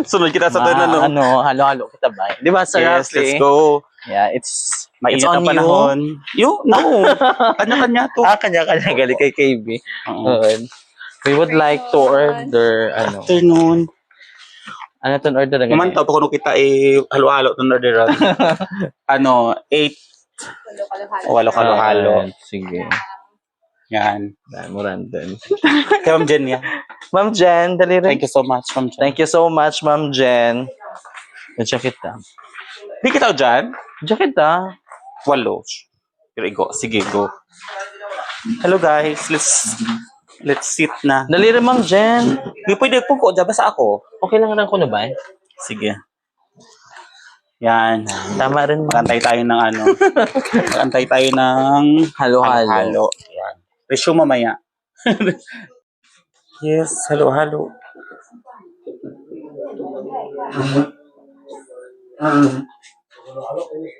Sunod kita sa doon, ano? Ano, halo-halo kita ba? Di ba, sarap Yes, let's go. Yeah, it's Mainit on ang panahon. No. Kanya-kanya to. Kanya-kanya galing kay KB. Oo. We would like to order, Afternoon. ano itong order na Naman ganyan? to, kung kita halo-halo itong orderan. 8. Walo halo-halo. Sige. Yan. Morandon. Kaya Ma'am Jen yan. Ma'am Jen, dali rin. Thank you so much, Ma'am Jen. Thank you so much, Ma'am Jen. Check kita. Di kita dyan? Check kita. 8. Here we go. Sige, go. Hello guys. Let's sit na. Dali rin, Ma'am Jen. Di pwede po ko. Basta ako. Okay lang ko na ba? Sige. Yan. Tama rin. Magantay tayo ng Magantay tayo ng Halo-halo. Yan. Resume mamaya. Yes, halo-halo.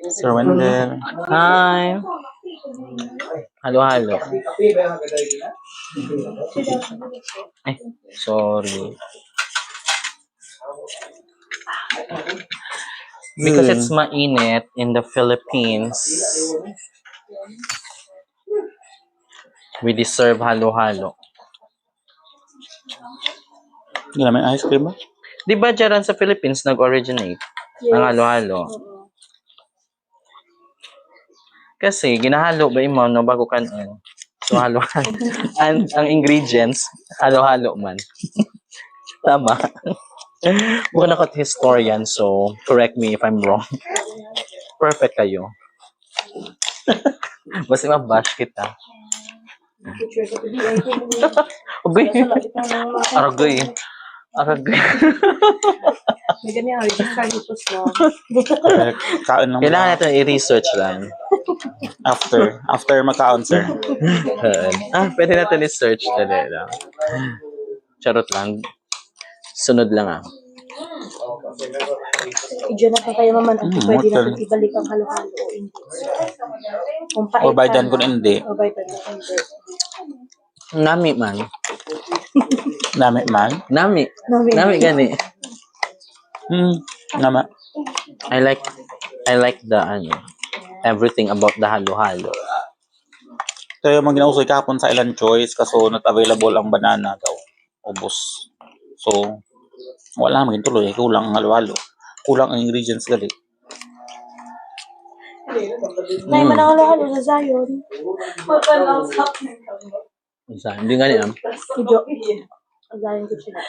Sir Wendell. Hi. Halo-halo. Ay, sorry. Because it's mainit in the Philippines, we deserve halo-halo. Hindi naman ice cream ba? Di ba dyan sa Philippines nag-originate ng halo-halo? Kasi ginahalo ba mo no bago kanon. So halo-halo. ang ingredients, halo-halo man. Tama. Bukan ako historian, so correct me if I'm wrong. Perfect kayo. Basta mabash kita. Agoy. Aragoy. Aragoy. May ganyan, register dito sa Kaon lang. Kailangan natin i-research lang. After makaon, sir. Pwede natin i-search. Dali lang. Charot lang. Sunod lang Diyan na pa kayo maman at pwede motel. natin ibalik ang halo-halo o hindi. Kung O baydan kung hindi. O baydan kung hindi. Nami man. Nami man. Nami gani. Nama. I like the everything about the halo-halo. Kaya mga ginausoy kahapon sa ilang choice kaso not available ang banana daw. Ubos. So, wala maging tuloy. Kulang ang halo-halo. Kulang ang ingredients gali. Nay, manang halo-halo sa Zion. Hindi gani Kidyo. Sa Zion ko sila.